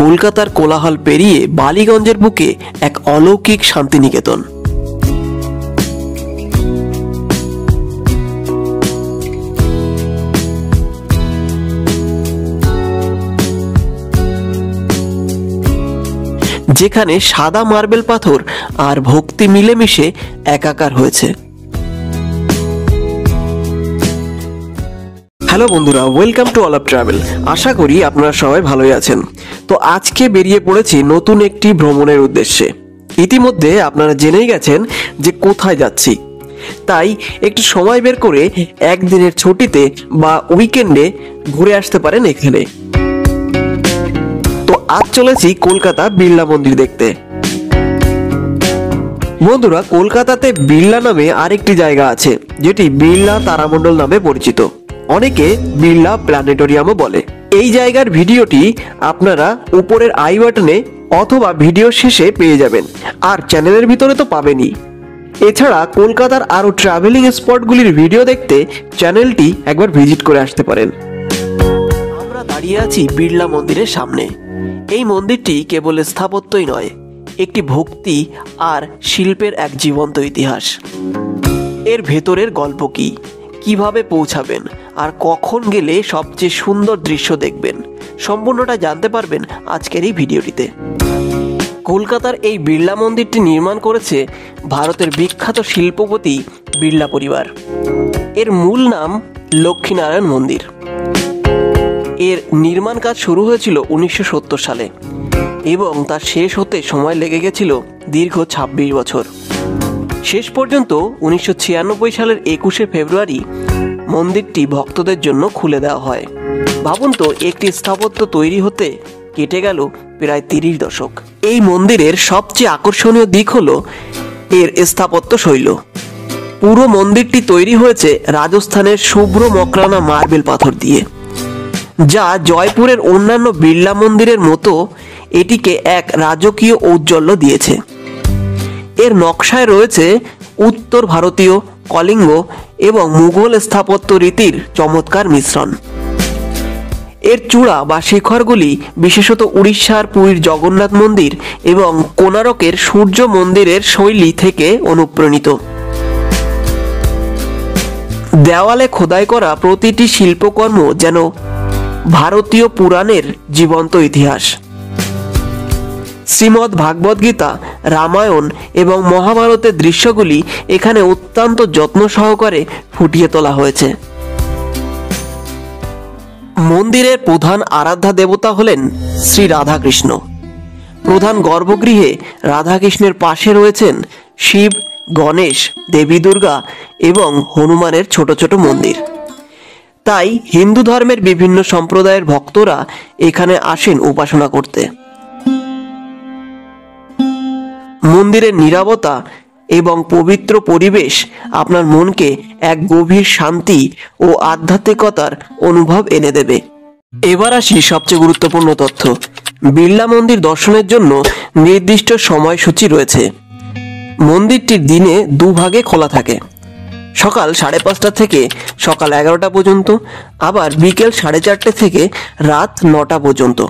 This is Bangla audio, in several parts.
কলকাতার কোলাহল পেরিয়ে বালিগঞ্জের বুকে এক অলৌকিক শান্তিনিকেতন। যেখানে সাদা মার্বেল পাথর আর ভক্তি মিলেমিশে একাকার হয়েছে। হ্যালো বন্ধুরা, welcome to all of travel. আশা করি আপনারা সবাই ভালোই আছেন। তো আজকে বেরিয়ে পড়েছি নতুন একটি ভ্রমণের উদ্দেশ্যে। ইতিমধ্যে আপনারা জেনেই গেছেন যে কোথায় যাচ্ছি, তাই একটু সময় বের করে একদিনের ছুটিতে বা উইকেন্ডে ঘুরে আসতে পারেন এখানে। তো আজ চলেছি কলকাতা বিড়লা মন্দির দেখতে। বন্ধুরা, কলকাতাতে বিড়লা নামে আরেকটি জায়গা আছে, যেটি বিড়লা তারামণ্ডল নামে পরিচিত। অনেকে বিড়লা প্ল্যানেটোরিয়ামও বলে। এই জায়গার ভিডিওটি আপনারা উপরের আই বাটনে অথবা ভিডিও শেষে পেয়ে যাবেন, আর চ্যানেলের ভিতরে তো পাবেনই। এছাড়া কলকাতার আরো ট্রাভেলিং স্পটগুলির ভিডিও দেখতে চ্যানেলটি একবার ভিজিট করে আসতে পারেন। আমরা দাঁড়িয়ে আছি বিড়লা মন্দিরের সামনে। এই মন্দিরটি কেবল স্থাপত্যই নয়, একটি ভক্তি আর শিল্পের এক জীবন্ত ইতিহাস। এর ভেতরের গল্প কি, কিভাবে পৌঁছাবেন আর কখন গেলে সবচেয়ে সুন্দর দৃশ্য দেখবেন, সম্পূর্ণটা জানতে পারবেন আজকের এই ভিডিওটিতে। কলকাতার এই বিড়লা মন্দিরটি নির্মাণ করেছে ভারতের বিখ্যাত শিল্পপতি বিড়লা পরিবার। এর মূল নাম লক্ষ্মীনারায়ণ মন্দির। এর নির্মাণ কাজ শুরু হয়েছিল 1970 সালে এবং তা শেষ হতে সময় লেগে গেছিল দীর্ঘ 26 বছর। শেষ পর্যন্ত 1996 সালের 21শে ফেব্রুয়ারি মন্দিরটি ভক্তদের জন্য খুলে দেওয়া হয়। ভাবুন তো, একটি স্থাপত্য তৈরি হতে কেটে গেল প্রায় 30 দশক। এই মন্দিরের সবচেয়ে আকর্ষণীয় দিক হলো এর স্থাপত্য শৈল। পুরো মন্দিরটি তৈরি হয়েছে রাজস্থানের শুভ্র মকরানা মার্বেল পাথর দিয়ে, যা জয়পুরের অন্যান্য বিড়লা মন্দিরের মতো এটিকে এক রাজকীয় ঔজ্জ্বল্য দিয়েছে। এর নকশায় রয়েছে উত্তর ভারতীয়, কলিঙ্গ এবং মুঘল স্থাপত্য রীতির চমৎকার মিশ্রণ। এর চূড়া বা শিখরগুলি বিশেষত উড়িষ্যার পুরীর জগন্নাথ মন্দির এবং কোণারকের সূর্য মন্দিরের শৈলী থেকে অনুপ্রাণিত। দেওয়ালে খোদাই করা প্রতিটি শিল্পকর্ম যেন ভারতীয় পুরাণের জীবন্ত ইতিহাস। শ্রীমদ্ ভাগবত গীতা, রামায়ণ এবং মহাভারতের দৃশ্যগুলি এখানে অত্যন্ত যত্ন সহকারে ফুটিয়ে তোলা হয়েছে। মন্দিরের প্রধান আরাধ্যা দেবতা হলেন শ্রী রাধাকৃষ্ণ। প্রধান গর্ভগৃহে রাধাকৃষ্ণের পাশে রয়েছেন শিব, গণেশ, দেবী দুর্গা এবং হনুমানের ছোট ছোট মন্দির। তাই হিন্দু ধর্মের বিভিন্ন সম্প্রদায়ের ভক্তরা এখানে আসেন উপাসনা করতে। মন্দিরের নীরবতা এবং পবিত্র পরিবেশ আপনার মনকে এক গভীর শান্তি ও আধ্যাত্মিকতার অনুভব এনে দেবে। এবার আসি সবচেয়ে গুরুত্বপূর্ণ তথ্য। বিড়লা মন্দির দর্শনের জন্য নির্দিষ্ট সময়সূচি রয়েছে। মন্দিরটি দিনে দুভাগে খোলা থাকে, সকাল 5:30 থেকে সকাল 11টা পর্যন্ত, আবার বিকেল 4:30 থেকে রাত 9টা পর্যন্ত।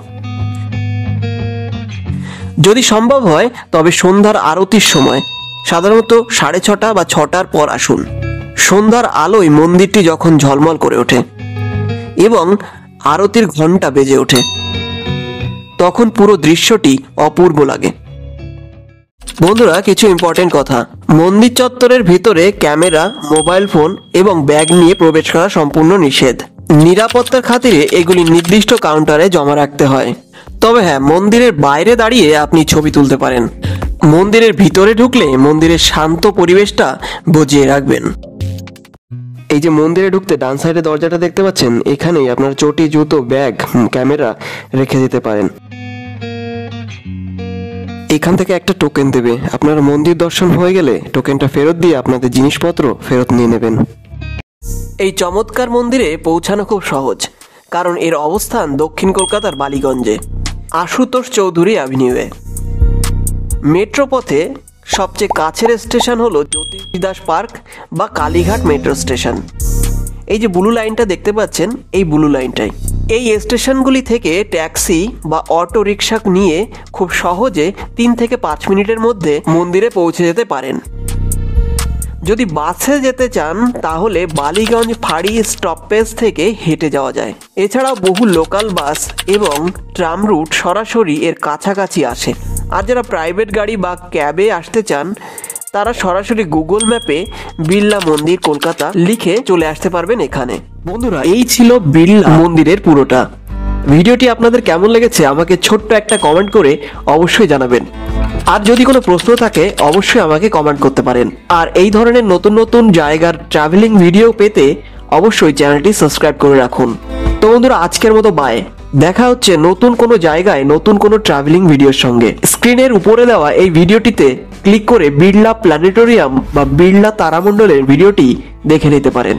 যদি সম্ভব হয় তবে সন্ধ্যার আরতির সময় সাধারণত 6:30 বা 6টার পর আসুন। সন্ধ্যার আলোয় মন্দিরটি যখন ঝলমল করে ওঠে এবং আরতির ঘন্টা বেজে ওঠে, তখন পুরো দৃশ্যটি অপূর্ব লাগে। বন্ধুরা, কিছু ইম্পর্টেন্ট কথা। মন্দির চত্বরের ভিতরে ক্যামেরা, মোবাইল ফোন এবং ব্যাগ নিয়ে প্রবেশ করা সম্পূর্ণ নিষেধ। নিরাপত্তার খাতিরে এগুলি নির্দিষ্ট কাউন্টারে জমা রাখতে হয়। তবে হ্যাঁ, মন্দিরের বাইরে দাঁড়িয়ে আপনি ছবি তুলতে পারেন। মন্দিরের ভিতরে ঢুকলে মন্দিরের শান্ত পরিবেশটা বজিয়ে রাখবেন। এই যে মন্দিরে ঢুকতে ডান সাইডে দরজাটা দেখতে পাচ্ছেন, এখানেই আপনার চটি, জুতো, ব্যাগ, ক্যামেরা রেখে যেতে পারেন। এখান থেকে একটা টোকেন দেবে। আপনার মন্দির দর্শন হয়ে গেলে টোকেনটা ফেরত দিয়ে আপনাদের জিনিসপত্র ফেরত নিয়ে নেবেন। এই চমৎকার মন্দিরে পৌঁছানো খুব সহজ, কারণ এর অবস্থান দক্ষিণ কলকাতার বালিগঞ্জে, আশুতোষ চৌধুরী অ্যাভিনিউয়ে। মেট্রো পথে সবচেয়ে কাছের স্টেশন হলো জ্যোতিদাস পার্ক বা কালীঘাট মেট্রো স্টেশন। এই যে ব্লু লাইনটা দেখতে পাচ্ছেন, এই ব্লু লাইনটাই। এই স্টেশনগুলি থেকে ট্যাক্সি বা অটো রিক্সা নিয়ে খুব সহজে 3 থেকে 5 মিনিটের মধ্যে মন্দিরে পৌঁছে যেতে পারেন। যদি বাসে যেতে চান তাহলে বালিগঞ্জ ফাঁড়ি স্টপেজ থেকে হেঁটে যাওয়া যায়। এছাড়াও বহু লোকাল বাস এবং ট্রাম রুট সরাসরি এর কাছাকাছি আসে। আর যারা প্রাইভেট গাড়ি বা ক্যাবে আসতে চান তারা সরাসরি গুগল ম্যাপে বিড়লা মন্দির কলকাতা লিখে চলে আসতে পারবেন এখানে। বন্ধুরা, এই ছিল বিড়লা মন্দিরের পুরোটা। ভিডিওটি আপনাদের কেমন লেগেছে আমাকে ছোট্ট একটা কমেন্ট করে অবশ্যই জানাবেন। আর যদি কোনো প্রশ্ন থাকে অবশ্যই আমাকে কমেন্ট করতে পারেন। আর এই ধরনের নতুন নতুন জায়গার ট্রাভেলিং ভিডিও পেতে অবশ্যই চ্যানেলটি সাবস্ক্রাইব করে রাখুন। তো বন্ধুরা, আজকের মতো বাই। দেখা হচ্ছে নতুন কোনো জায়গায় নতুন কোনো ট্রাভেলিং ভিডিওর সঙ্গে। স্ক্রিনের উপরে দেওয়া এই ভিডিওটিতে ক্লিক করে বিড়লা প্ল্যানেটোরিয়াম বা বিড়লা তারামণ্ডলের ভিডিওটি দেখে নিতে পারেন।